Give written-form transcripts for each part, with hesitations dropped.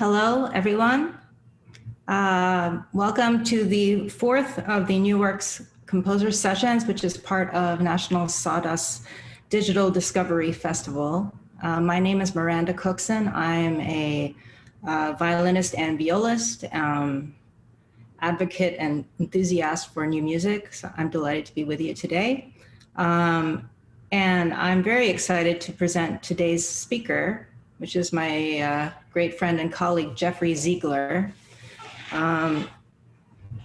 Hello, everyone. Welcome to the fourth of the New Works Composer Sessions, which is part of National Sawdust Digital Discovery Festival. My name is Miranda Cookson. I'm a violinist and violist, advocate and enthusiast for new music. So I'm delighted to be with you today. And I'm very excited to present today's speaker, which is my great friend and colleague, Jeffrey Zeigler.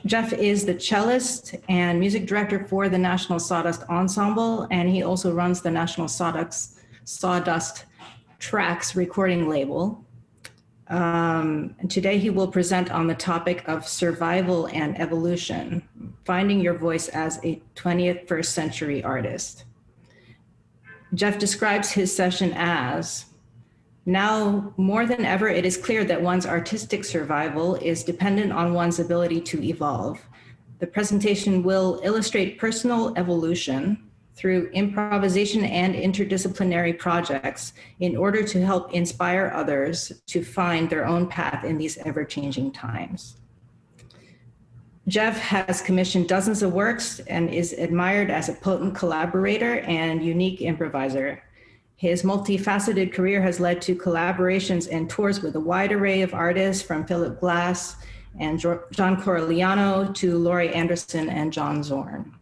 Jeff is the cellist and music director for the National Sawdust Ensemble, and he also runs the National Sawdust Tracks recording label. And today he will present on the topic of survival and evolution, finding your voice as a 21st century artist. Jeff describes his session as, now more than ever, it is clear that one's artistic survival is dependent on one's ability to evolve. The presentation will illustrate personal evolution through improvisation and interdisciplinary projects in order to help inspire others to find their own path in these ever-changing times. Jeff has commissioned dozens of works and is admired as a potent collaborator and unique improviser. His multifaceted career has led to collaborations and tours with a wide array of artists, from Philip Glass and John Corigliano to Laurie Anderson and John Zorn.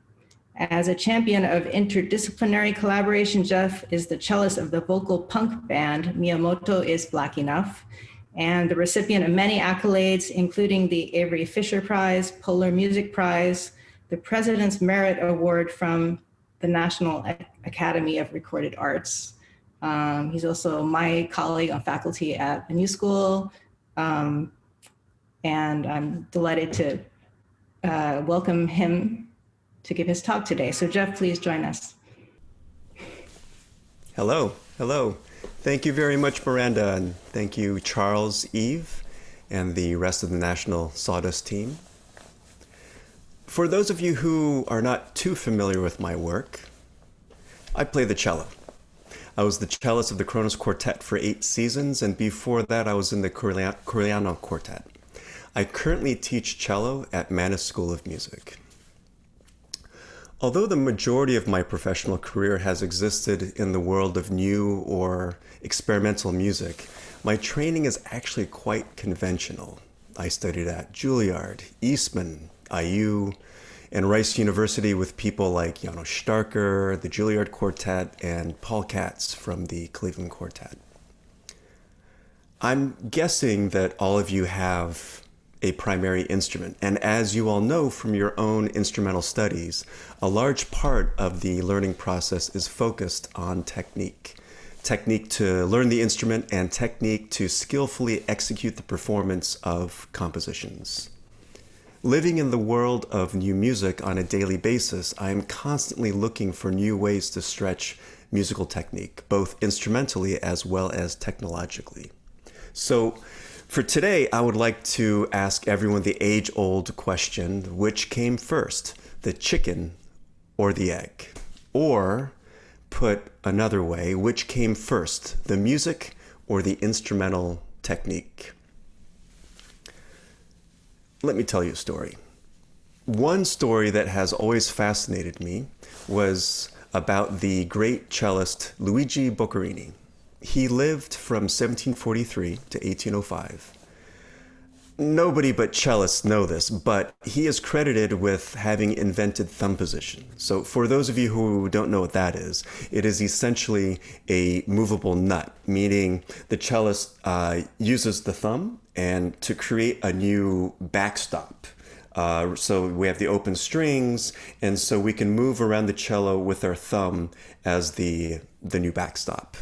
As a champion of interdisciplinary collaboration, Jeff is the cellist of the vocal punk band Miyamoto is Black Enough, and the recipient of many accolades, including the Avery Fisher Prize, Polar Music Prize, the President's Merit Award from the National Academy of Recorded Arts. He's also my colleague on faculty at the New School, and I'm delighted to welcome him to give his talk today. So Jeff, please join us. Hello. Thank you very much, Miranda, and thank you, Charles, Eve, and the rest of the National Sawdust team. For those of you who are not too familiar with my work, I play the cello. I was the cellist of the Kronos Quartet for 8 seasons, and before that I was in the Corigliano Quartet. I currently teach cello at Mannes School of Music. Although the majority of my professional career has existed in the world of new or experimental music, my training is actually quite conventional. I studied at Juilliard, Eastman, IU, and Rice University with people like Janos Starker, the Juilliard Quartet, and Paul Katz from the Cleveland Quartet. I'm guessing that all of you have a primary instrument, and as you all know from your own instrumental studies, a large part of the learning process is focused on technique. Technique to learn the instrument and technique to skillfully execute the performance of compositions. Living in the world of new music on a daily basis, I am constantly looking for new ways to stretch musical technique, both instrumentally as well as technologically. So, for today, I would like to ask everyone the age-old question, which came first, the chicken or the egg? Or, put another way, which came first, the music or the instrumental technique? Let me tell you a story. One story that has always fascinated me was about the great cellist Luigi Boccherini. He lived from 1743 to 1805. Nobody but cellists know this, but he is credited with having invented thumb position. So for those of you who don't know what that is, it is essentially a movable nut, meaning the cellist uses the thumb and to create a new backstop. So we have the open strings, and so we can move around the cello with our thumb as the new backstop.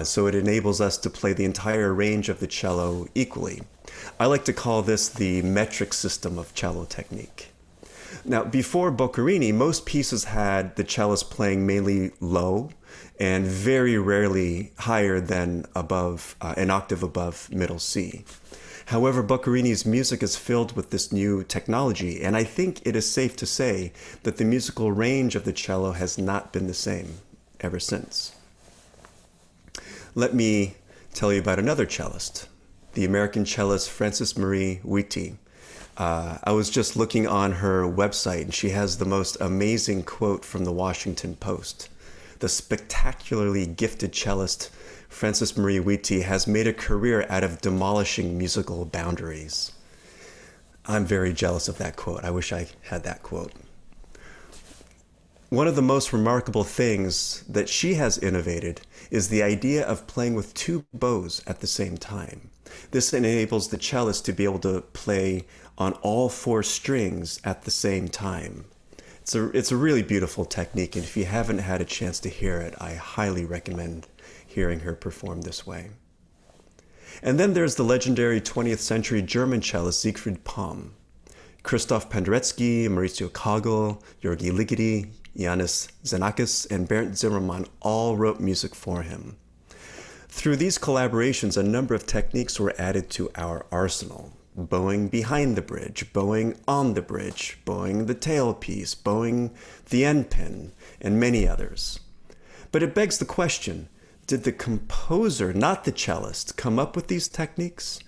So it enables us to play the entire range of the cello equally. I like to call this the metric system of cello technique. Now, before Boccherini, most pieces had the cellist playing mainly low and very rarely higher than above, an octave above middle C. However, Boccherini's music is filled with this new technology, and I think it is safe to say that the musical range of the cello has not been the same ever since. Let me tell you about another cellist, the American cellist Frances Marie Whitty. I was just looking on her website, and she has the most amazing quote from the Washington Post. The spectacularly gifted cellist Frances Marie Whitty has made a career out of demolishing musical boundaries. I'm very jealous of that quote. I wish I had that quote. One of the most remarkable things that she has innovated is the idea of playing with two bows at the same time. This enables the cellist to be able to play on all four strings at the same time. It's a really beautiful technique, and if you haven't had a chance to hear it, I highly recommend hearing her perform this way. And then there's the legendary 20th century German cellist Siegfried Palm. Christoph Penderecki, Maurizio Kagel, Georgi Ligeti, Yanis Xenakis, and Bernd Zimmermann all wrote music for him. Through these collaborations, a number of techniques were added to our arsenal. Bowing behind the bridge, bowing on the bridge, bowing the tailpiece, bowing the end pin, and many others. But it begs the question, did the composer, not the cellist, come up with these techniques?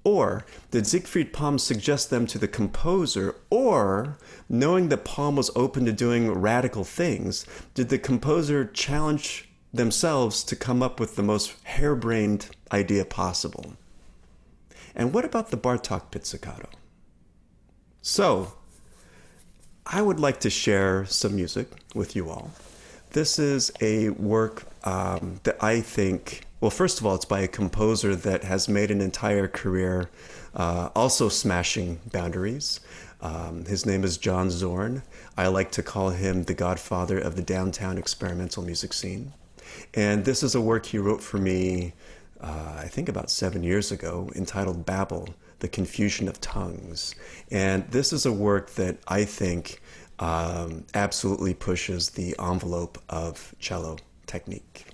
Or did Siegfried Palm suggest them to the composer? Or, knowing that Palm was open to doing radical things, did the composer challenge themselves to come up with the most harebrained idea possible? And what about the Bartók pizzicato? So, I would like to share some music with you all. This is a work that I think, well, first of all, it's by a composer that has made an entire career also smashing boundaries. His name is John Zorn. I like to call him the godfather of the downtown experimental music scene. And this is a work he wrote for me, I think about 7 years ago, entitled Babel, The Confusion of Tongues. And this is a work that I think absolutely pushes the envelope of cello technique.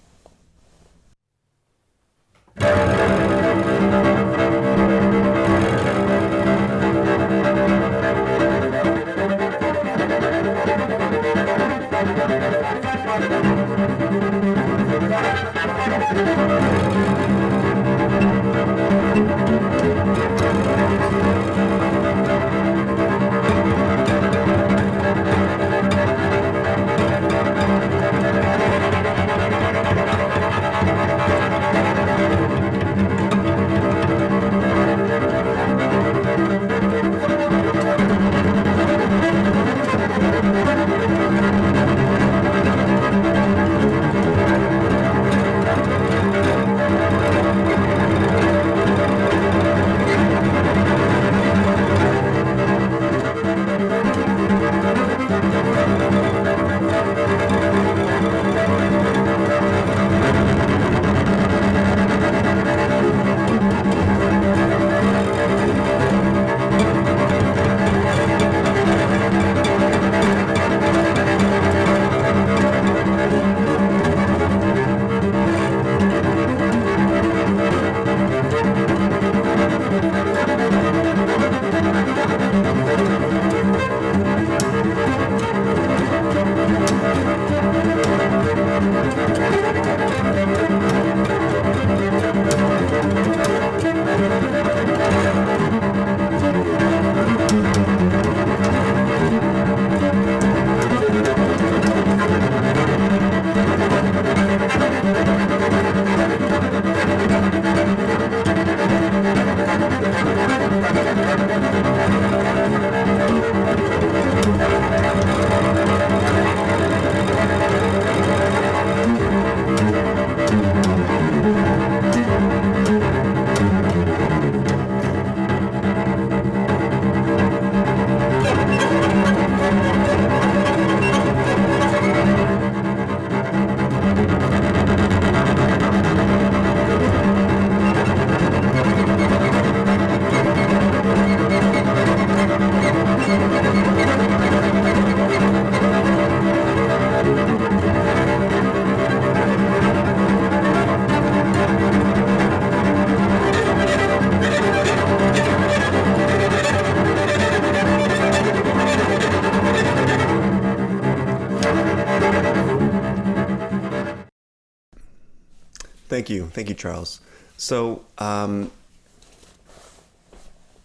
Thank you, Charles. So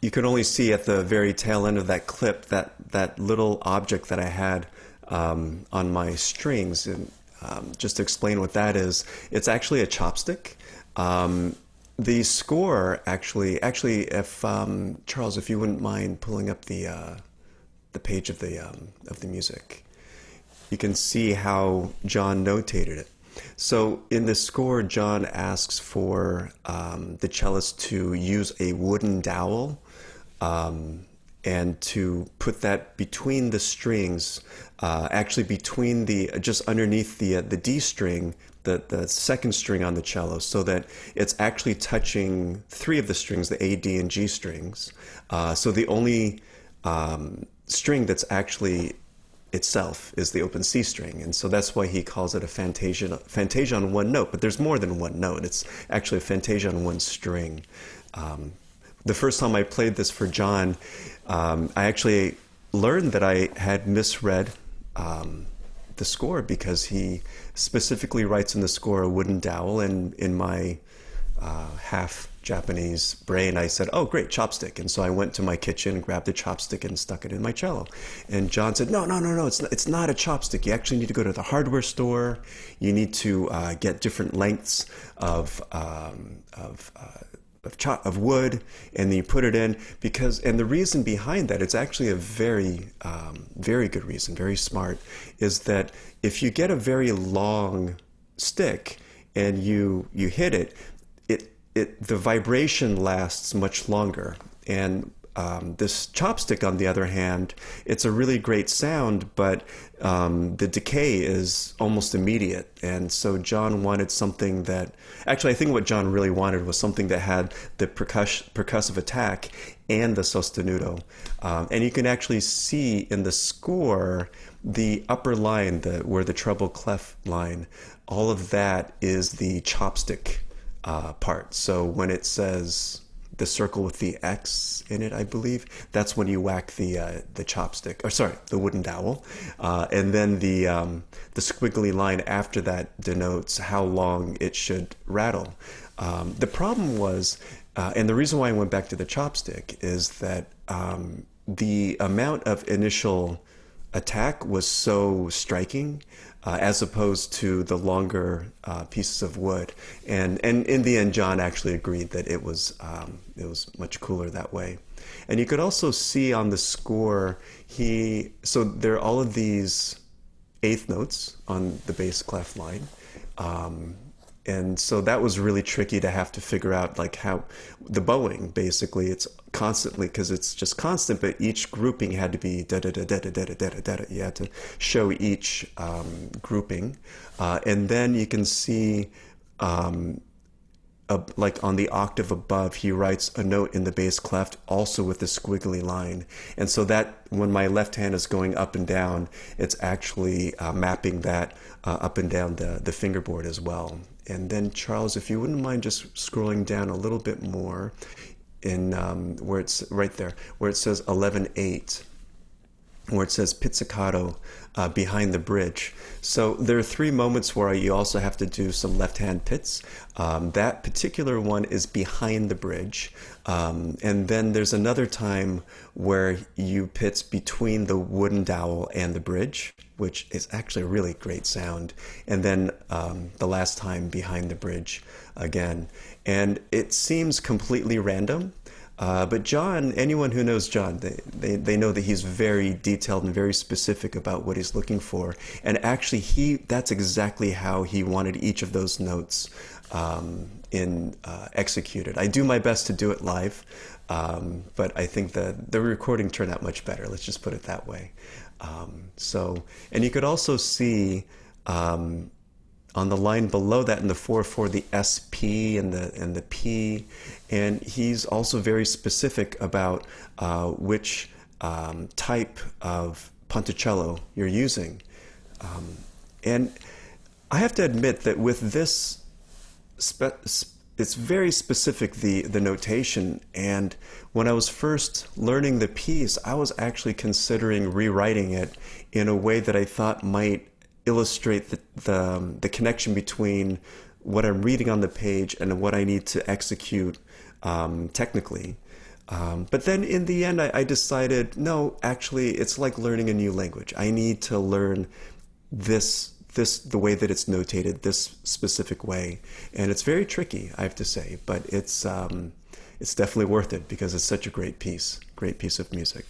you can only see at the very tail end of that clip that little object that I had on my strings. And just to explain what that is, it's actually a chopstick. The score actually, if Charles, if you wouldn't mind pulling up the page of the music, you can see how John notated it. So in the score, John asks for the cellist to use a wooden dowel and to put that between the strings, actually between just underneath the D string, the second string on the cello, so that it's actually touching three of the strings, the A, D, and G strings. So the only string that's actually itself is the open C string, and so that's why he calls it a fantasia on one note. But there's more than one note. It's actually a fantasia on one string. The first time I played this for John, I actually learned that I had misread the score, because he specifically writes in the score a wooden dowel, and in my half Japanese brain I said, oh great, chopstick. And so I went to my kitchen, grabbed the chopstick and stuck it in my cello. And John said, no, it's not a chopstick. You actually need to go to the hardware store. You need to get different lengths of wood, and then you put it in, and the reason behind that, it's actually a very good reason, very smart, is that if you get a very long stick and you hit it, the vibration lasts much longer. And this chopstick, on the other hand, it's a really great sound, but the decay is almost immediate. And so John wanted something that, actually I think what John really wanted was something that had the percussive attack and the sostenuto. And you can actually see in the score, the upper line, where the treble clef line, all of that is the chopstick part. So when it says the circle with the X in it, I believe, that's when you whack the chopstick, or sorry, the wooden dowel, and then the squiggly line after that denotes how long it should rattle. The problem was, and the reason why I went back to the chopstick, is that the amount of initial attack was so striking, as opposed to the longer pieces of wood. And in the end, John actually agreed that it was much cooler that way. And you could also see on the score, so there are all of these eighth notes on the bass clef line. And so that was really tricky to have to figure out, like, how the bowing, basically, it's constantly, because it's just constant, but each grouping had to be da da da da da da da da da. You had to show each grouping, and then you can see, like on the octave above, he writes a note in the bass clef, also with the squiggly line, and so that when my left hand is going up and down, it's actually mapping that up and down the fingerboard as well. And then, Charles, if you wouldn't mind just scrolling down a little bit more, in where it's right there, where it says 11/8, where it says pizzicato behind the bridge. So there are three moments where you also have to do some left-hand pits. That particular one is behind the bridge. And then there's another time where you pits between the wooden dowel and the bridge, which is actually a really great sound. And then the last time behind the bridge again. And it seems completely random. But John, anyone who knows John, they know that he's very detailed and very specific about what he's looking for. And actually, that's exactly how he wanted each of those notes executed. I do my best to do it live, but I think the recording turned out much better. Let's just put it that way. And you could also see on the line below that in the 4/4, the SP and the P, and he's also very specific about which type of ponticello you're using. And I have to admit that with this, it's very specific, the notation. And when I was first learning the piece, I was actually considering rewriting it in a way that I thought might illustrate the connection between what I'm reading on the page and what I need to execute technically. But then in the end, I decided, no, actually, it's like learning a new language. I need to learn the way that it's notated, this specific way. And it's very tricky, I have to say, but it's definitely worth it because it's such a great piece of music.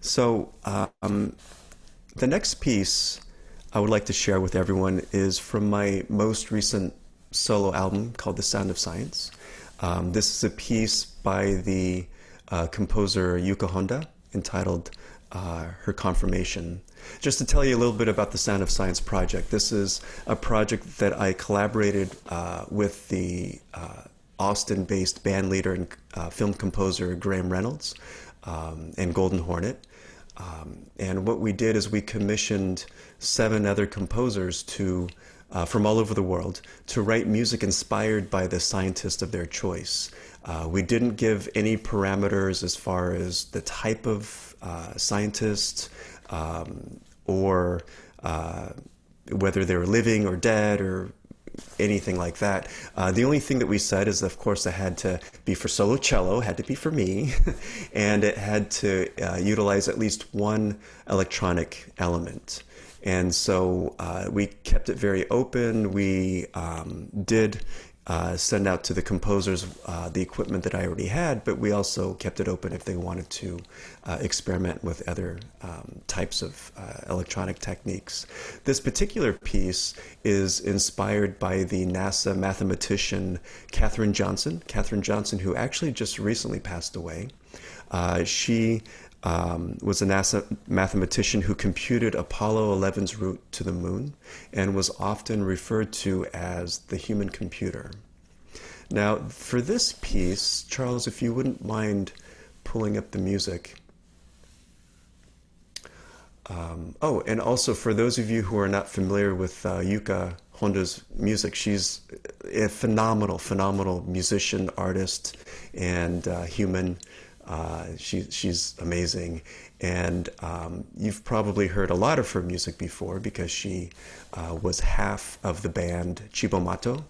So the next piece I would like to share with everyone is from my most recent solo album called The Sound of Science. This is a piece by the composer Yuka Honda entitled Her Confirmation. Just to tell you a little bit about the Sound of Science project, this is a project that I collaborated with the Austin-based band leader and film composer Graham Reynolds and Golden Hornet. And what we did is we commissioned 7 other composers from all over the world to write music inspired by the scientist of their choice. We didn't give any parameters as far as the type of scientist or whether they were living or dead or anything like that. The only thing that we said is, of course, it had to be for solo cello, had to be for me, and it had to utilize at least one electronic element. And so we kept it very open. We did send out to the composers the equipment that I already had, but we also kept it open if they wanted to experiment with other types of electronic techniques. This particular piece is inspired by the NASA mathematician Katherine Johnson, who actually just recently passed away. She was a NASA mathematician who computed Apollo 11's route to the moon and was often referred to as the human computer. Now, for this piece, Charles, if you wouldn't mind pulling up the music. Oh, and also for those of you who are not familiar with Yuka Honda's music, she's a phenomenal musician, artist, and human. She's amazing, and you've probably heard a lot of her music before because she was half of the band Chibomato,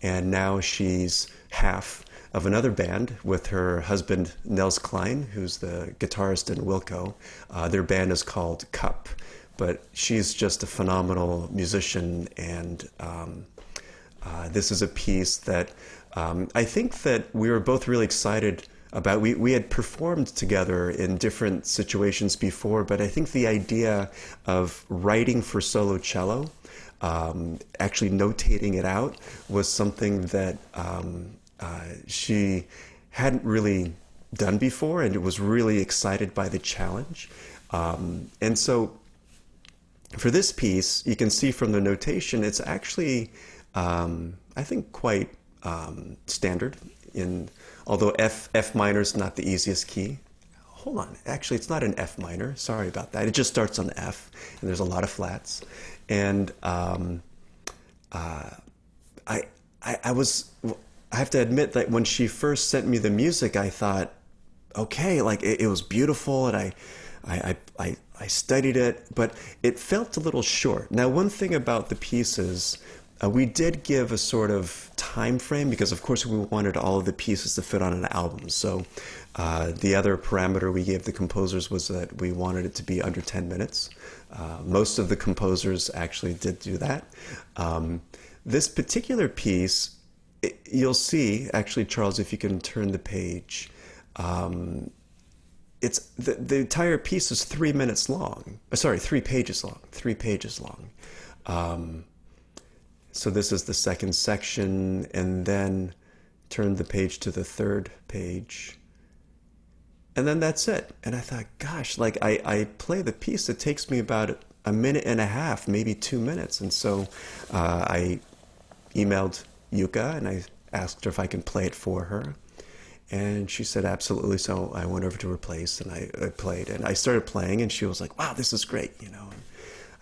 and now she's half of another band with her husband Nels Klein, who's the guitarist in Wilco. Their band is called Cup, but she's just a phenomenal musician, and this is a piece that I think that we were both really excited about. We had performed together in different situations before, but I think the idea of writing for solo cello, actually notating it out, was something that she hadn't really done before, and was really excited by the challenge. And so for this piece, you can see from the notation, it's actually, I think, quite standard. Although F minor is not the easiest key. Hold on, actually it's not an F minor. Sorry about that. It just starts on F, and there's a lot of flats. And I have to admit that when she first sent me the music, I thought, okay, like it was beautiful, and I studied it, but it felt a little short. Now, one thing about the piece is, we did give a sort of time frame because, of course, we wanted all of the pieces to fit on an album. So the other parameter we gave the composers was that we wanted it to be under 10 minutes. Most of the composers actually did do that. This particular piece, you'll see, actually, Charles, if you can turn the page, it's the entire piece is 3 minutes long. Sorry, 3 pages long. 3 pages long. So this is the second section, and then turn the page to the third page. And then that's it. And I thought, gosh, like I play the piece, it takes me about a minute and a half, maybe 2 minutes. And so I emailed Yuka and I asked her if I can play it for her. And she said, absolutely. So I went over to her place and I played. And I started playing, and she was like, wow, this is great, you know.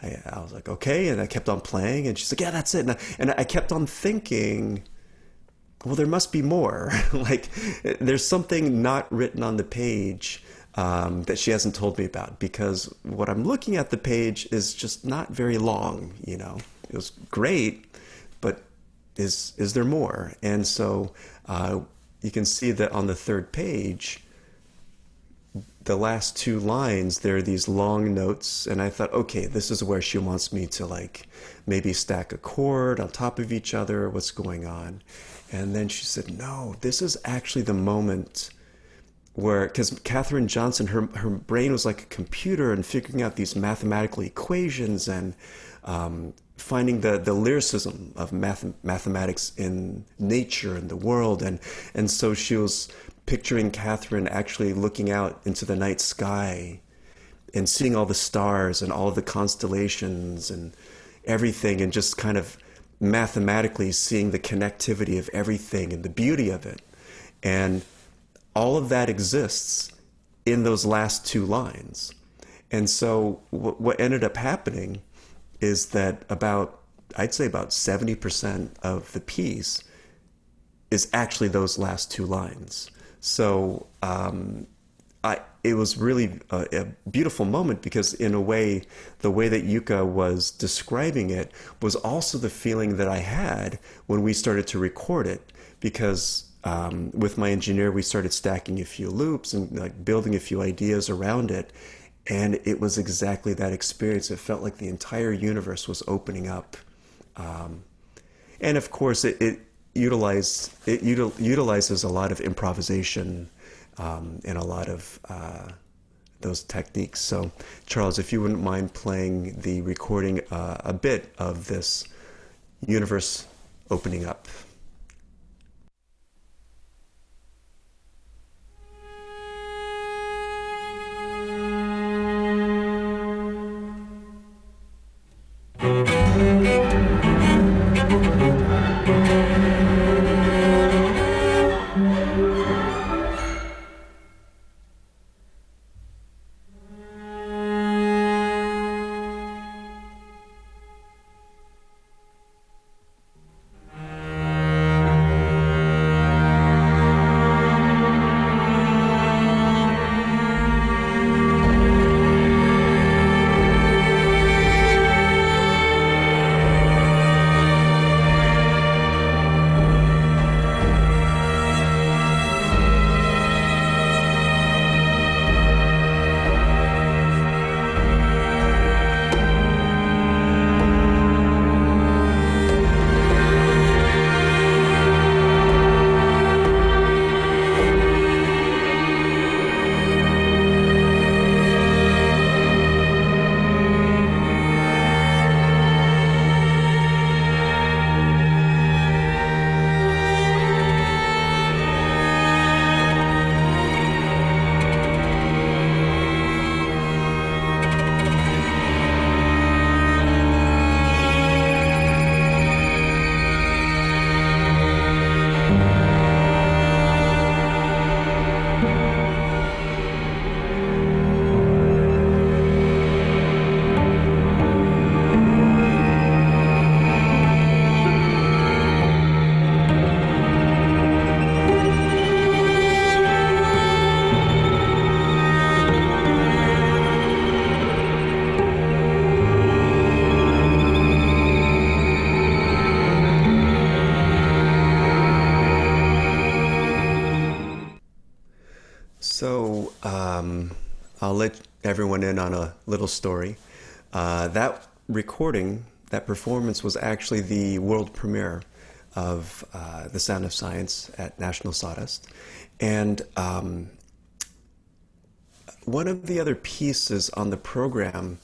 I was like, okay, and I kept on playing, and she's like, yeah, that's it. And I kept on thinking, well, there must be more. Like, there's something not written on the page that she hasn't told me about, because what I'm looking at the page is just not very long, you know. It was great, but is there more? And so you can see that on the third page, the last two lines, there are these long notes, and I thought, okay, this is where she wants me to like maybe stack a chord on top of each other, what's going on. And then she said, no, this is actually the moment where, because Katherine Johnson, her brain was like a computer and figuring out these mathematical equations and finding the lyricism of mathematics in nature and the world. And so she was picturing Catherine actually looking out into the night sky and seeing all the stars and all the constellations and everything, and just kind of mathematically seeing the connectivity of everything and the beauty of it. And all of that exists in those last two lines. And so what ended up happening is that I'd say about 70% of the piece is actually those last two lines. So it was really a beautiful moment, because in a way, the way that Yuka was describing it was also the feeling that I had when we started to record it, because with my engineer, we started stacking a few loops and like building a few ideas around it. And it was exactly that experience. It felt like the entire universe was opening up. And of course, it utilizes a lot of improvisation and a lot of those techniques. So, Charles, if you wouldn't mind playing the recording a bit of this universe opening up. So I'll let everyone in on a little story. That recording, that performance, was actually the world premiere of The Sound of Science at National Sawdust. And one of the other pieces on the program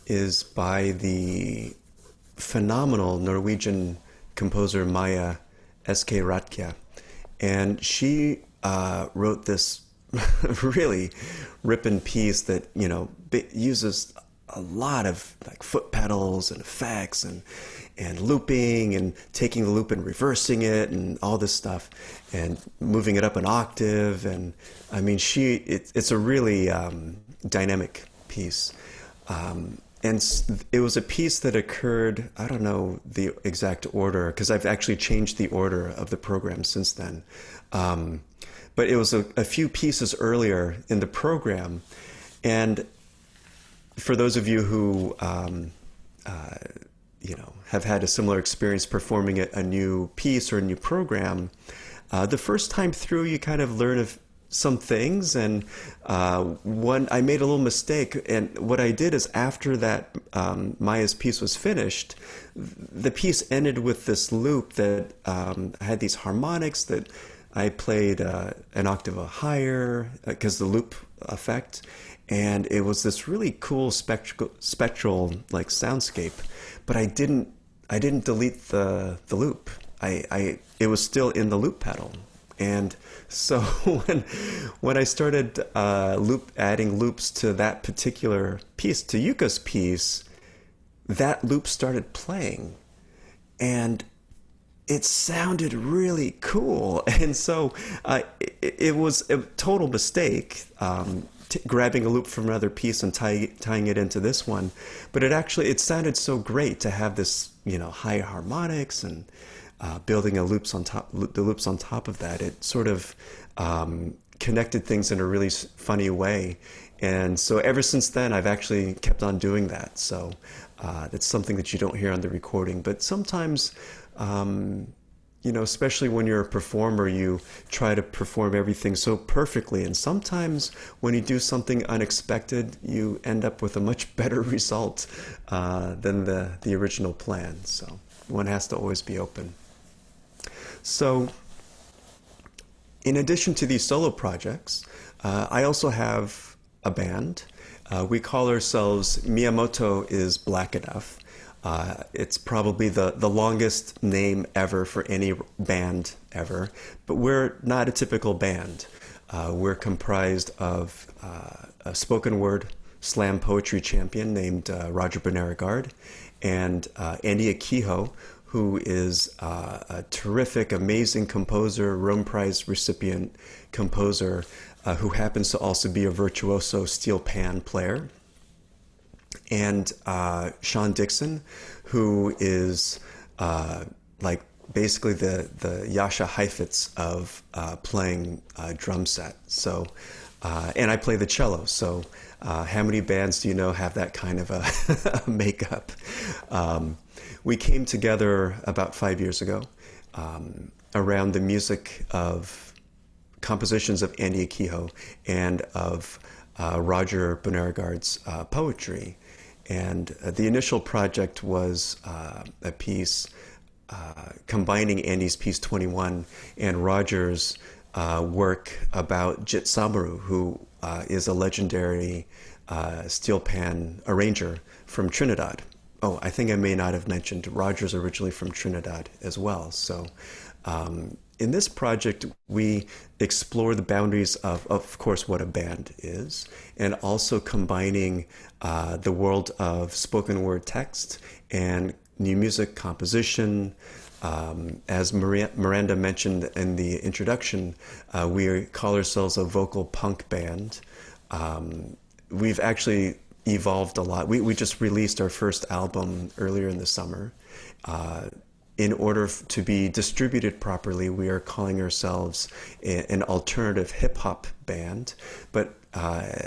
is by the phenomenal Norwegian composer Maya S.K. Ratkja. And she wrote this really ripping piece that, you know, uses a lot of like foot pedals and effects and looping and taking the loop and reversing it and all this stuff and moving it up an octave. And I mean, it's a really dynamic piece. And it was a piece that occurred, I don't know the exact order, because I've actually changed the order of the program since then. But it was a few pieces earlier in the program. And for those of you who, you know, have had a similar experience performing a new piece or a new program, The first time through, you kind of learn of some things, and I made a little mistake, and what I did is after that Maya's piece was finished, the piece ended with this loop that had these harmonics that I played an octave higher because the loop effect, and it was this really cool spectral like soundscape, but I didn't delete the loop. It was still in the loop pedal. And so when I started adding loops to that particular piece, to Yuka's piece, that loop started playing, and it sounded really cool. And so it was a total mistake grabbing a loop from another piece and tying it into this one. But it sounded so great to have this, high harmonics and building the loops on top of that. It sort of connected things in a really funny way. And so ever since then, I've actually kept on doing that. So that's something that you don't hear on the recording. But sometimes, especially when you're a performer, you try to perform everything so perfectly. And sometimes when you do something unexpected, you end up with a much better result than the original plan. So one has to always be open. So in addition to these solo projects, I also have a band. We call ourselves Miyamoto is Black Enough. It's probably the longest name ever for any band ever, but we're not a typical band. We're comprised of a spoken word slam poetry champion named Roger Beauregard and Andy Akiho, who is a terrific, amazing composer, Rome Prize recipient composer, who happens to also be a virtuoso steel pan player. And Sean Dixon, who is like basically the Jascha Heifetz of playing drum set. So, and I play the cello. So, how many bands do you know have that kind of a makeup? We came together about 5 years ago around the music of compositions of Andy Akiho and of Roger Beauregard's poetry. And the initial project was a piece combining Andy's piece 21 and Roger's work about Jit Samaru, who is a legendary steel pan arranger from Trinidad. Oh, I think I may not have mentioned Roger's originally from Trinidad as well. So in this project, we explore the boundaries of course, what a band is, and also combining the world of spoken word text and new music composition. As Miranda mentioned in the introduction, we call ourselves a vocal punk band. We've actually evolved a lot. We just released our first album earlier in the summer. In order to be distributed properly, we are calling ourselves an alternative hip-hop band. But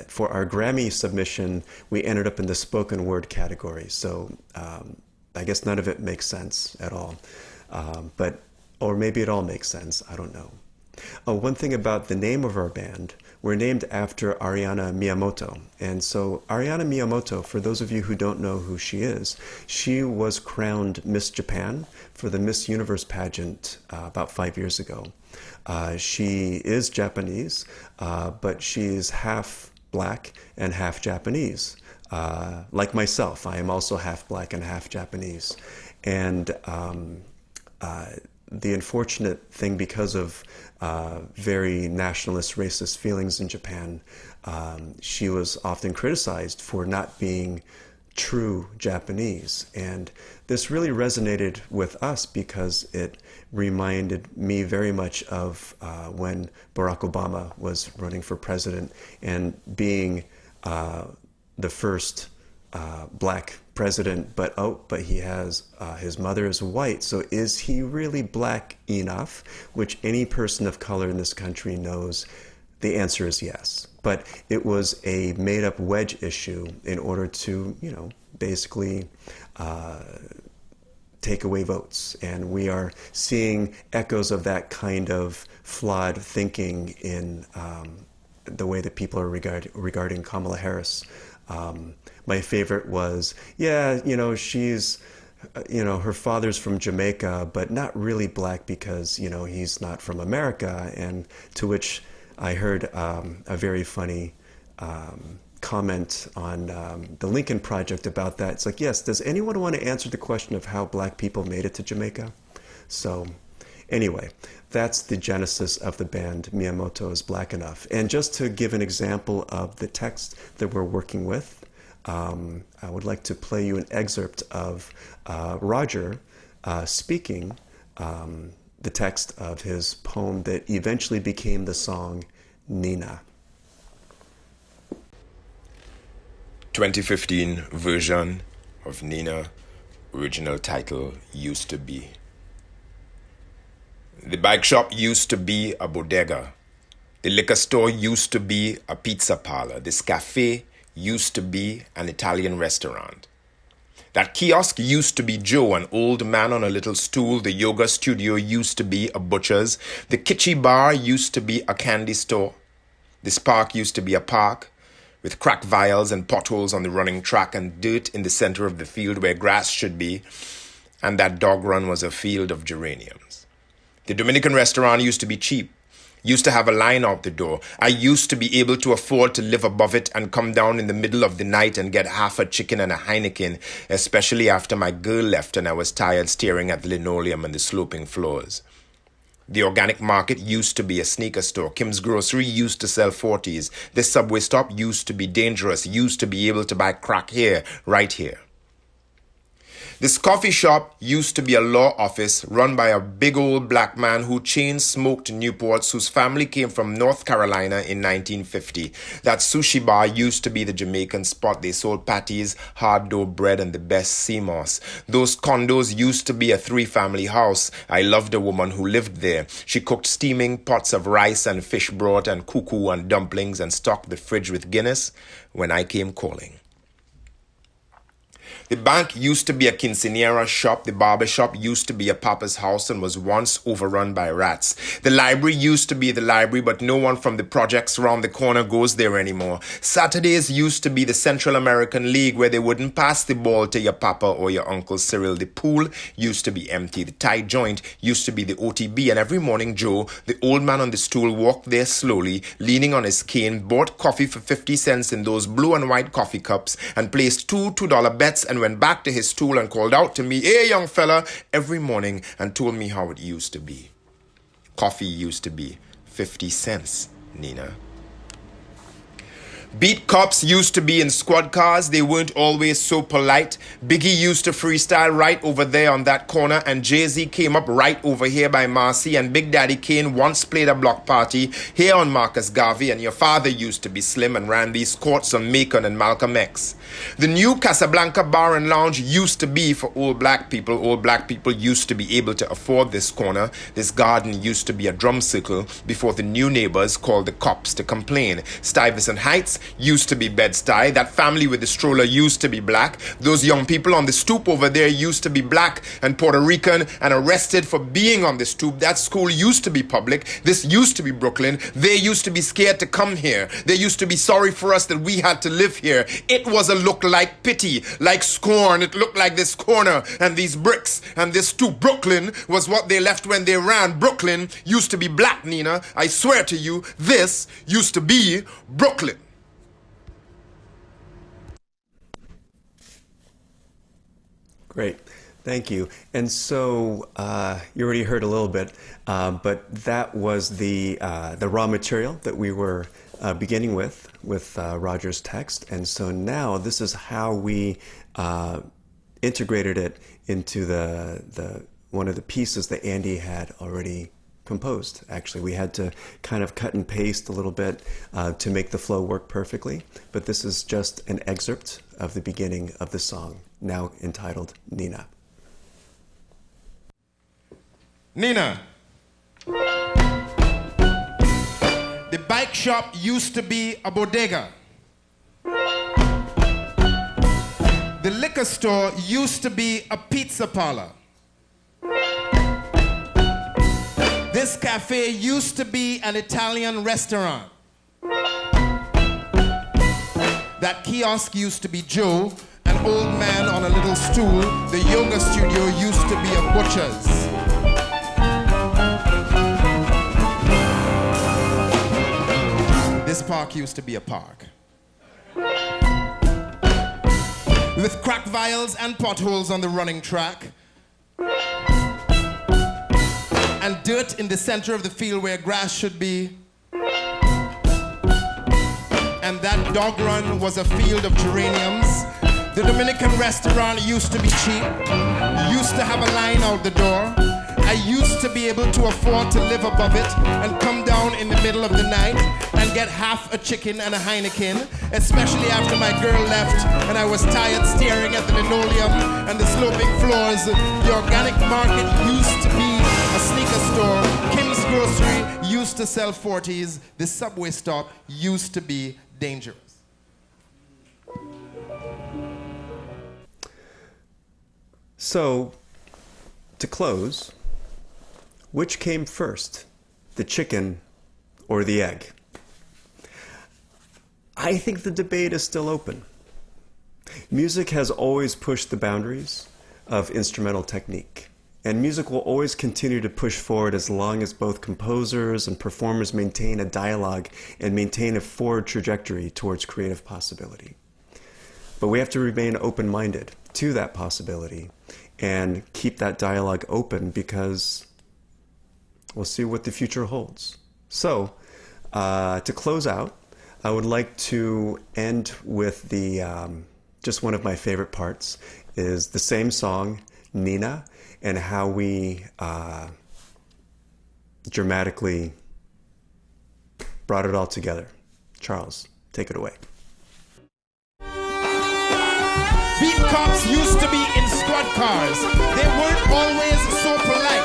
for our Grammy submission, we ended up in the spoken word category. So I guess none of it makes sense at all. Or maybe it all makes sense. I don't know. One thing about the name of our band, we're named after Ariana Miyamoto. And so Ariana Miyamoto, for those of you who don't know who she was crowned Miss Japan for the Miss Universe pageant about 5 years ago. She is Japanese, but she's half black and half Japanese. Like myself, I am also half black and half Japanese. And the unfortunate thing, because of very nationalist, racist feelings in Japan, she was often criticized for not being true Japanese. And this really resonated with us because it reminded me very much of when Barack Obama was running for president and being the first black president, but he has his mother is white. So is he really black enough? Which any person of color in this country knows the answer is yes. But it was a made-up wedge issue in order to, basically take away votes. And we are seeing echoes of that kind of flawed thinking in the way that people are regarding Kamala Harris. My favorite was, yeah, she's, her father's from Jamaica, but not really black because, he's not from America. And to which I heard a very funny comment on the Lincoln Project about that. It's like, yes, does anyone want to answer the question of how black people made it to Jamaica? So anyway, that's the genesis of the band Miyamoto's Black Enough. And just to give an example of the text that we're working with, I would like to play you an excerpt of Roger speaking the text of his poem that eventually became the song Nina. 2015 version of Nina, original title Used to Be. The bike shop used to be a bodega. The liquor store used to be a pizza parlor. This cafe used to be an Italian restaurant. That kiosk used to be Joe, an old man on a little stool. The yoga studio used to be a butcher's. The kitschy bar used to be a candy store. This park used to be a park, with cracked vials and potholes on the running track and dirt in the center of the field where grass should be, and that dog run was a field of geraniums. The Dominican restaurant used to be cheap, used to have a line out the door. I used to be able to afford to live above it and come down in the middle of the night and get half a chicken and a Heineken, especially after my girl left and I was tired staring at the linoleum and the sloping floors. The organic market used to be a sneaker store. Kim's Grocery used to sell 40s. This subway stop used to be dangerous, used to be able to buy crack here, right here. This coffee shop used to be a law office run by a big old black man who chain-smoked Newports, whose family came from North Carolina in 1950. That sushi bar used to be the Jamaican spot. They sold patties, hard dough bread, and the best sea moss. Those condos used to be a 3-family house. I loved a woman who lived there. She cooked steaming pots of rice and fish broth and cuckoo and dumplings and stocked the fridge with Guinness when I came calling. The bank used to be a quinceañera shop. The barber shop used to be a papa's house and was once overrun by rats. The library used to be the library, but no one from the projects around the corner goes there anymore. Saturdays used to be the Central American League, where they wouldn't pass the ball to your papa or your Uncle Cyril. The pool used to be empty. The tie joint used to be the OTB, and every morning Joe, the old man on the stool, walked there slowly, leaning on his cane, bought coffee for 50 cents in those blue and white coffee cups, and placed two $2 bets and went back to his stool and called out to me, "Hey, young fella," every morning, and told me how it used to be. Coffee used to be 50 cents, Nina. Beat cops used to be in squad cars. They weren't always so polite. Biggie used to freestyle right over there on that corner, and Jay-Z came up right over here by Marcy, and Big Daddy Kane once played a block party here on Marcus Garvey, and your father used to be slim and ran these courts on Macon and Malcolm X. The new Casablanca Bar and Lounge used to be for old black people. Old black people used to be able to afford this corner. This garden used to be a drum circle before the new neighbors called the cops to complain. Stuyvesant Heights used to be Bed-Stuy. That family with the stroller used to be black. Those young people on the stoop over there used to be black and Puerto Rican and arrested for being on the stoop. That school used to be public. This used to be Brooklyn. They used to be scared to come here. They used to be sorry for us that we had to live here. It was a look like pity, like scorn. It looked like this corner and these bricks and this stoop. Brooklyn was what they left when they ran. Brooklyn used to be black, Nina. I swear to you, this used to be Brooklyn. Great. Thank you. And so you already heard a little bit, but that was the raw material that we were beginning with Roger's text. And so now this is how we integrated it into the one of the pieces that Andy had already composed. Actually, we had to kind of cut and paste a little bit to make the flow work perfectly. But this is just an excerpt of the beginning of the song, now entitled Nina. Nina. The bike shop used to be a bodega. The liquor store used to be a pizza parlor. This cafe used to be an Italian restaurant. That kiosk used to be Joe, an old man on a little stool. The yoga studio used to be a butcher's. This park used to be a park. With crack vials and potholes on the running track. And dirt in the center of the field where grass should be. And that dog run was a field of geraniums. The Dominican restaurant used to be cheap. Used to have a line out the door. I used to be able to afford to live above it and come down in the middle of the night and get half a chicken and a Heineken, especially after my girl left and I was tired staring at the linoleum and the sloping floors. The organic market used to be a sneaker store. Kim's Grocery used to sell 40s. The subway stop used to be dangerous. So, to close, which came first, the chicken or the egg? I think the debate is still open. Music has always pushed the boundaries of instrumental technique, and music will always continue to push forward as long as both composers and performers maintain a dialogue and maintain a forward trajectory towards creative possibility. But we have to remain open-minded to that possibility and keep that dialogue open, because we'll see what the future holds. So, to close out, I would like to end with the just one of my favorite parts is the same song, Nina, and how we dramatically brought it all together. Charles, take it away. Beat cops used to be in squad cars. They weren't always so polite.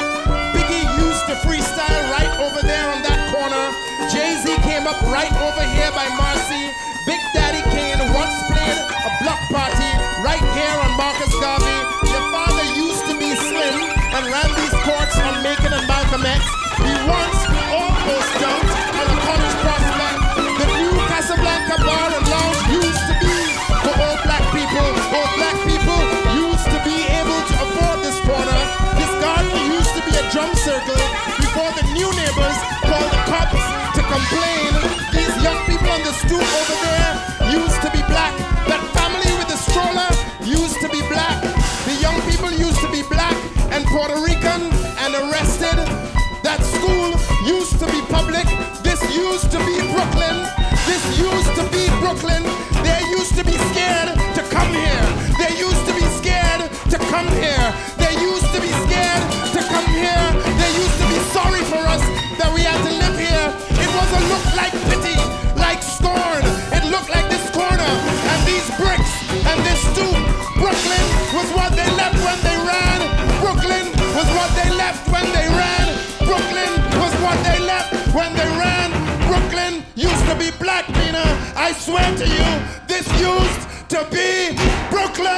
Biggie used to freestyle right over there on that corner. Jay-Z came up right over here by Marcy. Big Daddy Kane once played a block party right here on Marcus Garvey. Their father used to be slim and ran these courts on Macon and Malcolm X. He once almost dunked on a college prospect. The new Casablanca bar and lounge used to be for all black people. All black people used to be able to afford this corner. This garden used to be a drum circle before the new neighbors called the cops to complain. These young people on the stoop over there used to be black. That family with the stroller used to be black. The young people used to be black and Puerto Rican and arrested. That school used to be public. This used to be Brooklyn. This used to be Brooklyn. They used to be scared to come here. They used to be scared to come here. They used to be scared to come here. They used to be sorry for us that we had to live here. It was a look like pity, like scorn. It looked like this corner and these bricks and this stoop. Brooklyn was what they left when they ran. Brooklyn was what they left when they ran. Brooklyn was what they left when they ran. Brooklyn used to be black, Nina. I swear to you, this used to be Brooklyn.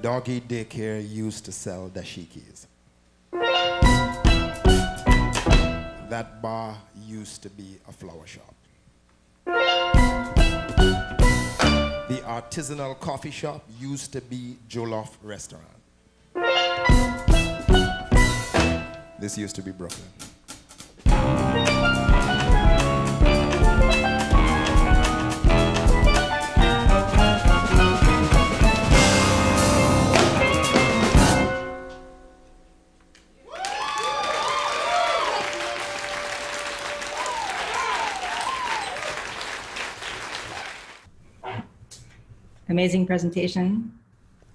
Doggy daycare used to sell dashikis. That bar used to be a flower shop. The artisanal coffee shop used to be Jollof restaurant. This used to be Brooklyn. amazing presentation.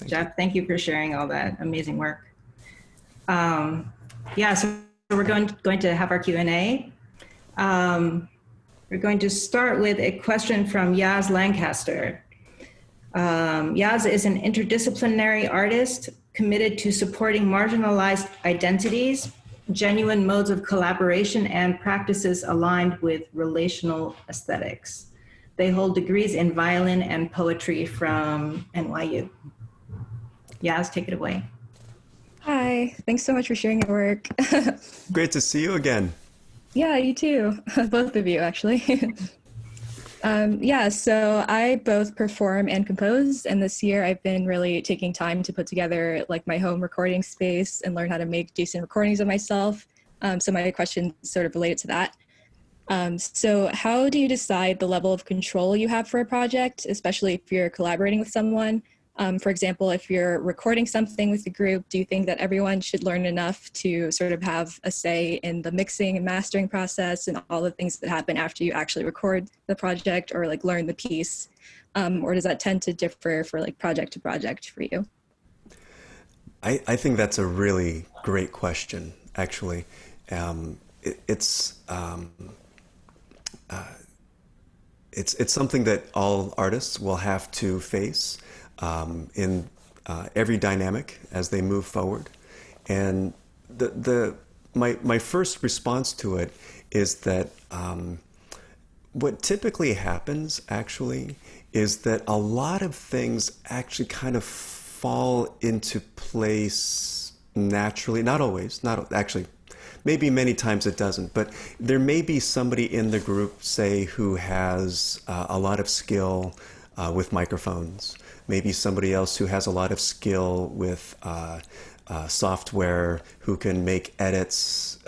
Jeff, thank you for sharing all that amazing work. Yeah, so we're going to have our Q&A. We're going to start with a question from Yaz Lancaster. Yaz is an interdisciplinary artist committed to supporting marginalized identities, genuine modes of collaboration, and practices aligned with relational aesthetics. They hold degrees in violin and poetry from NYU. Yaz, take it away. Hi, thanks so much for sharing your work. Great to see you again. Yeah, you too. Both of you, actually. Yeah, so I both perform and compose, and this year I've been really taking time to put together like my home recording space and learn how to make decent recordings of myself. So my question is sort of related to that. So how do you decide the level of control you have for a project, especially if you're collaborating with someone? For example, if you're recording something with the group, do you think that everyone should learn enough to sort of have a say in the mixing and mastering process and all the things that happen after you actually record the project or like learn the piece? Or does that tend to differ for like project to project for you? I think that's a really great question, actually. It's something that all artists will have to face in every dynamic as they move forward. And my first response to it is that what typically happens actually is that a lot of things actually kind of fall into place naturally. Not always, actually, maybe many times it doesn't, but there may be somebody in the group, say, who has a lot of skill with microphones. Maybe somebody else who has a lot of skill with software, who can make edits.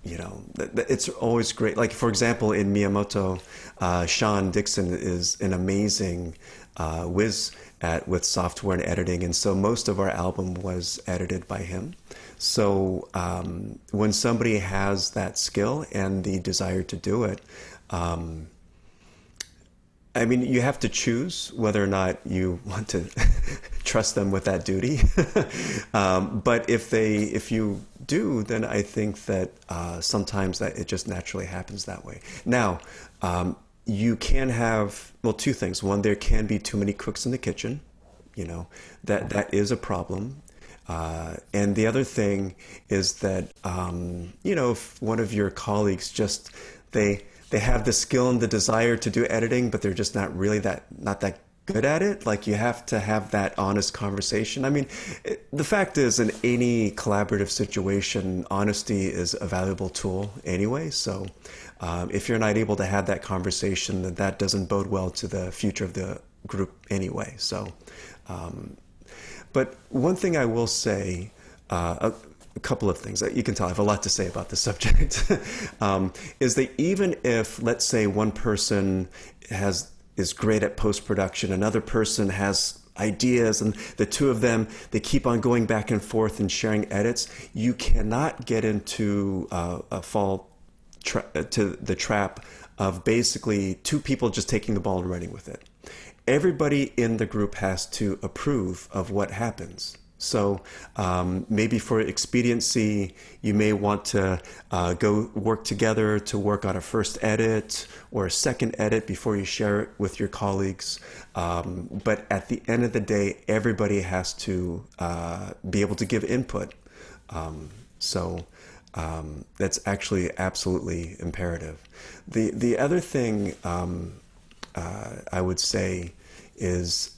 It's always great. Like, for example, in Miyamoto, Sean Dixon is an amazing whiz with software and editing. And so most of our album was edited by him. So when somebody has that skill and the desire to do it, I mean, you have to choose whether or not you want to trust them with that duty. But if you do, then I think that sometimes that it just naturally happens that way. Now, you can have, well, two things. One, there can be too many cooks in the kitchen. That is a problem. And the other thing is that, if one of your colleagues just, they have the skill and the desire to do editing, but they're just not really that good at it. Like, you have to have that honest conversation. I mean, the fact is, in any collaborative situation, honesty is a valuable tool anyway. So if you're not able to have that conversation, then that doesn't bode well to the future of the group anyway. So, but one thing I will say, a couple of things that you can tell I have a lot to say about this subject, is that even if, let's say, one person is great at post-production, another person has ideas, and the two of them, they keep on going back and forth and sharing edits, you cannot get into to the trap of basically two people just taking the ball and running with it. Everybody in the group has to approve of what happens. So maybe for expediency, you may want to go work together to work on a first edit or a second edit before you share it with your colleagues. But at the end of the day, everybody has to be able to give input. So that's actually absolutely imperative. The other thing I would say is,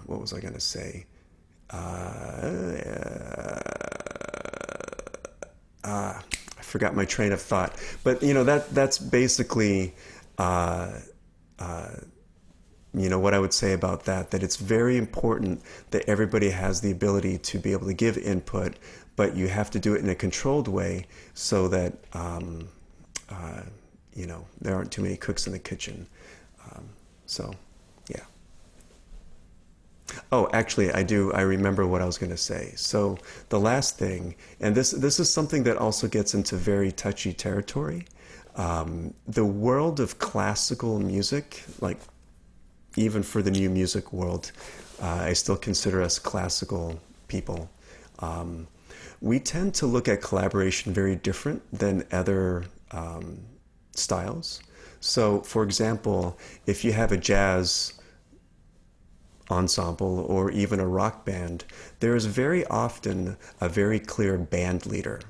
what was I going to say? I forgot my train of thought. But that's basically what I would say about that. That it's very important that everybody has the ability to be able to give input, but you have to do it in a controlled way so that there aren't too many cooks in the kitchen. So, yeah. Oh, actually, I remember what I was going to say. So the last thing, and this is something that also gets into very touchy territory. The world of classical music, like even for the new music world, I still consider us classical people. We tend to look at collaboration very different than other styles. So, for example, if you have a jazz ensemble or even a rock band, there is very often a very clear band leader.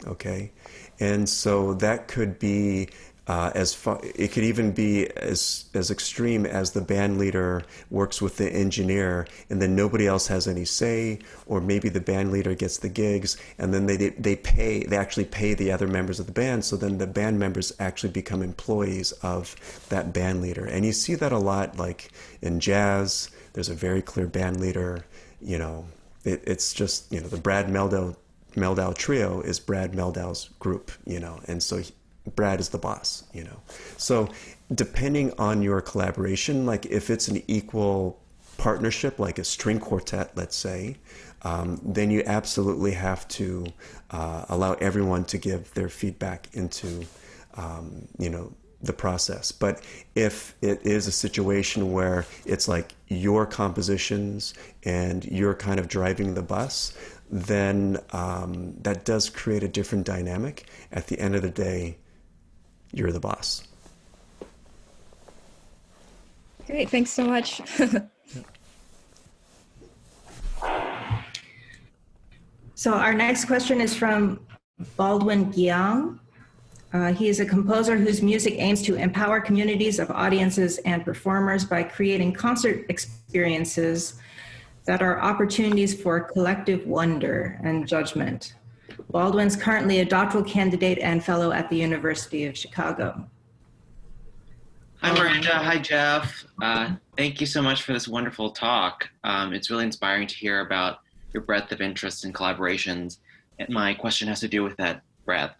Okay, and so that could be it could even be as extreme as the band leader works with the engineer, and then nobody else has any say, or maybe the band leader gets the gigs, and then they actually pay the other members of the band, so then the band members actually become employees of that band leader. And you see that a lot, like in jazz. There's a very clear band leader. You know, it's just, you know, the Brad Meldau trio is Brad Meldau's group, you know, and so Brad is the boss, you know. So depending on your collaboration, like if it's an equal partnership, like a string quartet, let's say, then you absolutely have to allow everyone to give their feedback into, you know, the process. But if it is a situation where it's like your compositions and you're kind of driving the bus, then that does create a different dynamic. At the end of the day, you're the boss. Great, thanks so much. So our next question is from Baldwin Giang. He is a composer whose music aims to empower communities of audiences and performers by creating concert experiences that are opportunities for collective wonder and judgment. Baldwin's currently a doctoral candidate and fellow at the University of Chicago. Hi, Miranda. Hi, Jeff. Thank you so much for this wonderful talk. It's really inspiring to hear about your breadth of interests and collaborations. And my question has to do with that breadth.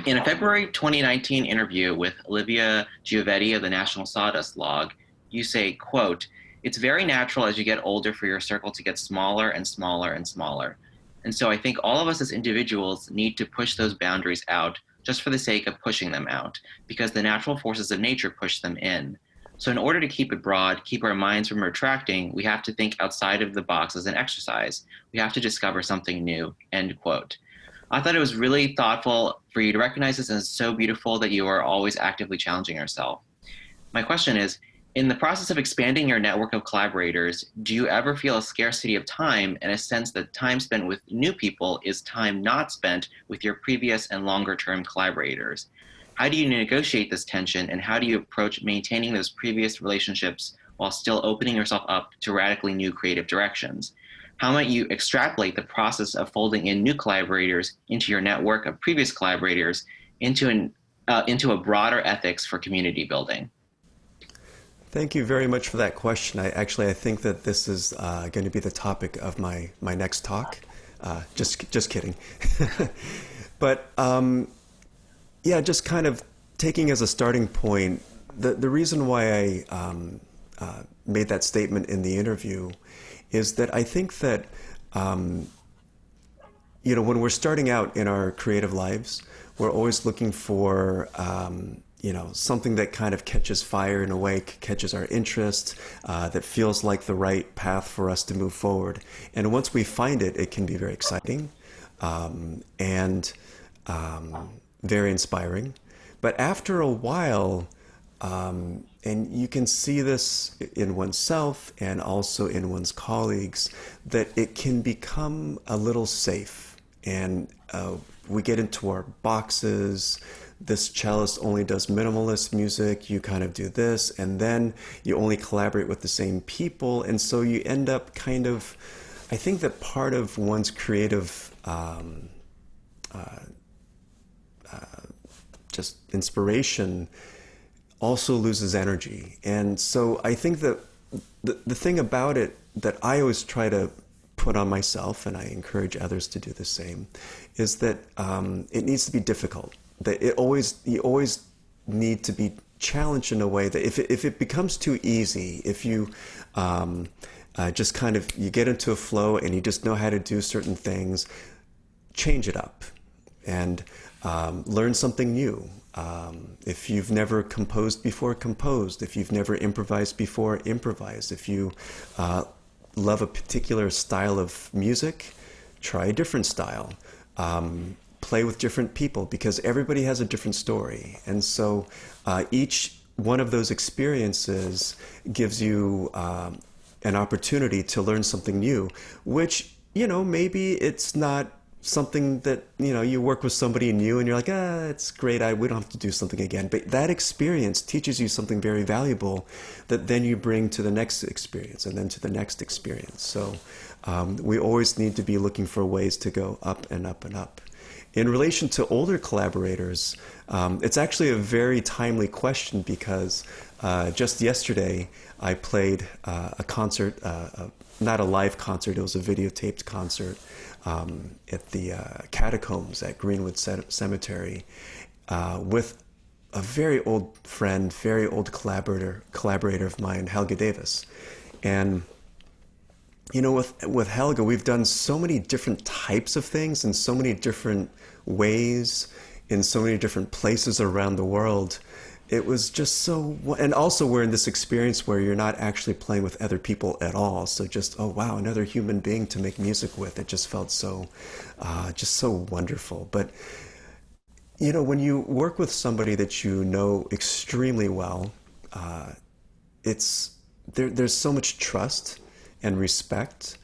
In a February 2019 interview with Olivia Giovetti of the National Sawdust blog, you say, quote, "It's very natural as you get older for your circle to get smaller and smaller and smaller. And so I think all of us as individuals need to push those boundaries out just for the sake of pushing them out, because the natural forces of nature push them in. So in order to keep it broad, keep our minds from retracting, we have to think outside of the box as an exercise. We have to discover something new," end quote. I thought it was really thoughtful for you to recognize this, and it's so beautiful that you are always actively challenging yourself. My question is, in the process of expanding your network of collaborators, do you ever feel a scarcity of time and a sense that time spent with new people is time not spent with your previous and longer term collaborators? How do you negotiate this tension, and how do you approach maintaining those previous relationships while still opening yourself up to radically new creative directions? How might you extrapolate the process of folding in new collaborators into your network of previous collaborators into a broader ethics for community building? Thank you very much for that question. I think that this is going to be the topic of my next talk. Just kidding. But yeah, just kind of taking as a starting point, the reason why I made that statement in the interview is that I think that, you know, when we're starting out in our creative lives, we're always looking for, you know, something that kind of catches fire in a way, catches our interest, that feels like the right path for us to move forward. And once we find it, it can be very exciting and very inspiring. But after a while, and you can see this in oneself and also in one's colleagues, that it can become a little safe. And we get into our boxes. This cellist only does minimalist music. You kind of do this, and then you only collaborate with the same people. And so you end up kind of, I think that part of one's creative just inspiration also loses energy. And so I think that the thing about it that I always try to put on myself, and I encourage others to do the same, is that it needs to be difficult. That you always need to be challenged in a way that if it becomes too easy, if you just kind of, you get into a flow and you just know how to do certain things, change it up and learn something new. If you've never composed before, composed. If you've never improvised before, improvise. If you love a particular style of music, try a different style. Play with different people, because everybody has a different story. And so each one of those experiences gives you an opportunity to learn something new, which, maybe it's not something that, you work with somebody new and you're like, it's great, we don't have to do something again. But that experience teaches you something very valuable that then you bring to the next experience and then to the next experience. So we always need to be looking for ways to go up and up and up. In relation to older collaborators, it's actually a very timely question, because just yesterday I played a concert, not a live concert, it was a videotaped concert at the catacombs at Greenwood Cemetery with a very old friend, very old collaborator of mine, Helga Davis. And with Helga, we've done so many different types of things in so many different ways, in so many different places around the world. It was just so, and also we're in this experience where you're not actually playing with other people at all. So just, oh wow, another human being to make music with. It just felt so, just so wonderful. But, when you work with somebody that you know extremely well, there's so much trust and respect.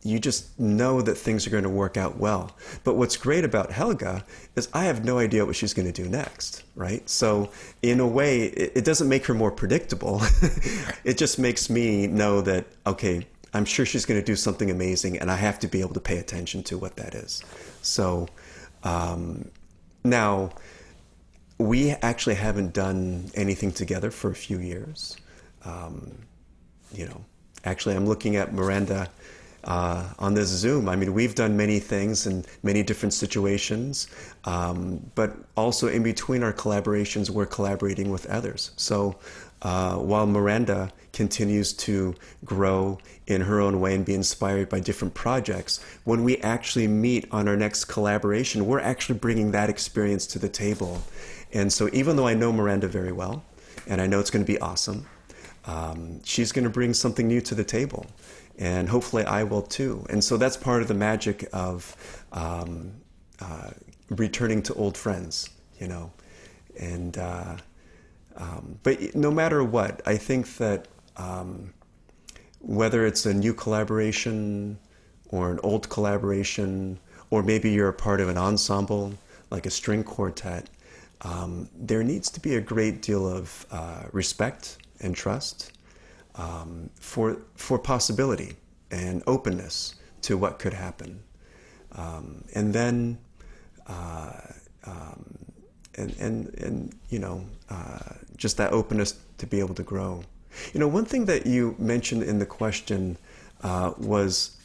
You just know that things are going to work out well. But what's great about Helga is I have no idea what she's going to do next, right? So in a way, it doesn't make her more predictable. It just makes me know that, okay, I'm sure she's going to do something amazing, and I have to be able to pay attention to what that is. So now, we actually haven't done anything together for a few years. Actually, I'm looking at Miranda on this Zoom. I mean, we've done many things in many different situations, but also in between our collaborations, we're collaborating with others. So while Miranda continues to grow in her own way and be inspired by different projects, when we actually meet on our next collaboration, we're actually bringing that experience to the table. And so even though I know Miranda very well, and I know it's going to be awesome, she's going to bring something new to the table, and hopefully I will too. And so that's part of the magic of returning to old friends, And but no matter what, I think that whether it's a new collaboration or an old collaboration, or maybe you're a part of an ensemble like a string quartet, there needs to be a great deal of respect and trust for possibility and openness to what could happen, and then just that openness to be able to grow. One thing that you mentioned in the question was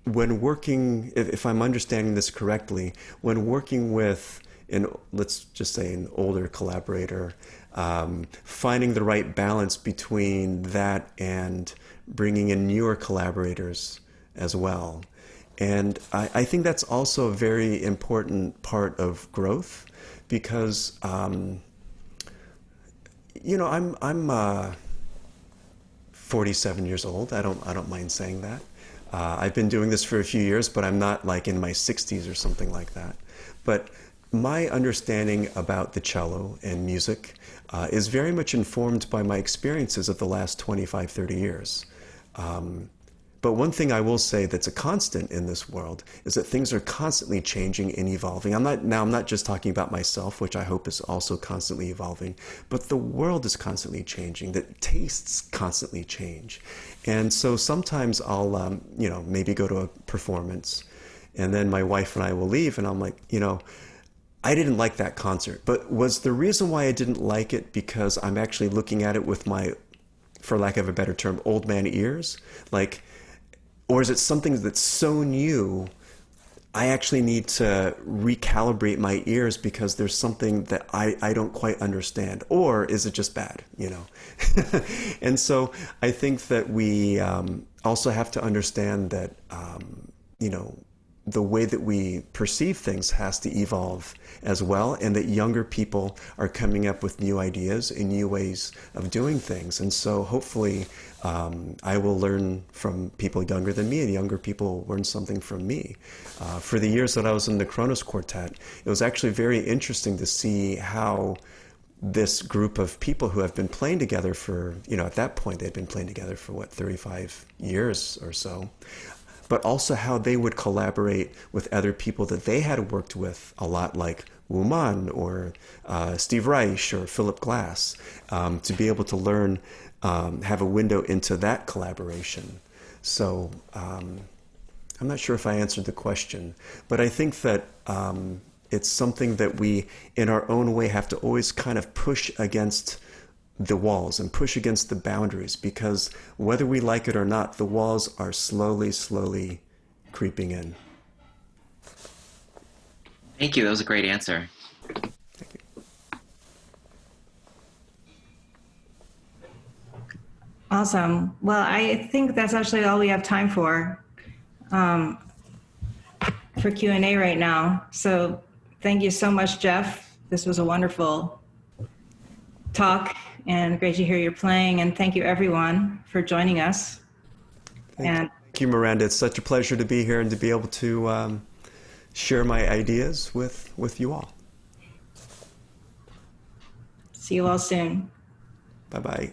when working, if I'm understanding this correctly, when working with let's just say an older collaborator, finding the right balance between that and bringing in newer collaborators as well. And I think that's also a very important part of growth, because I'm 47 years old. I don't mind saying that. I've been doing this for a few years, but I'm not like in my 60s or something like that. But my understanding about the cello and music is very much informed by my experiences of the last 25, 30 years. But one thing I will say that's a constant in this world is that things are constantly changing and evolving. I'm not just talking about myself, which I hope is also constantly evolving, but the world is constantly changing. The tastes constantly change. And so sometimes I'll, maybe go to a performance, and then my wife and I will leave, and I'm like, I didn't like that concert. But was the reason why I didn't like it because I'm actually looking at it with my, for lack of a better term, old man ears? Or is it something that's so new, I actually need to recalibrate my ears because there's something that I don't quite understand? Or is it just bad, And so I think that we also have to understand that, the way that we perceive things has to evolve as well, and that younger people are coming up with new ideas and new ways of doing things. And so hopefully I will learn from people younger than me, and younger people learn something from me. For the years that I was in the Kronos Quartet, it was actually very interesting to see how this group of people who have been playing together for, at that point they'd been playing together for 35 years or so, but also how they would collaborate with other people that they had worked with a lot, like Wu Man or Steve Reich or Philip Glass, to be able to learn, have a window into that collaboration. So I'm not sure if I answered the question, but I think that it's something that we, in our own way, have to always kind of push against the walls and push against the boundaries, because whether we like it or not, the walls are slowly creeping in. Thank you. That was a great answer. Thank you. Awesome. Well, I think that's actually all we have time for Q&A right now. So thank you so much, Jeff. This was a wonderful talk and great to hear you playing. And thank you everyone for joining us. Thank you, Miranda. It's such a pleasure to be here and to be able to share my ideas with you all. See you all soon. Bye-bye.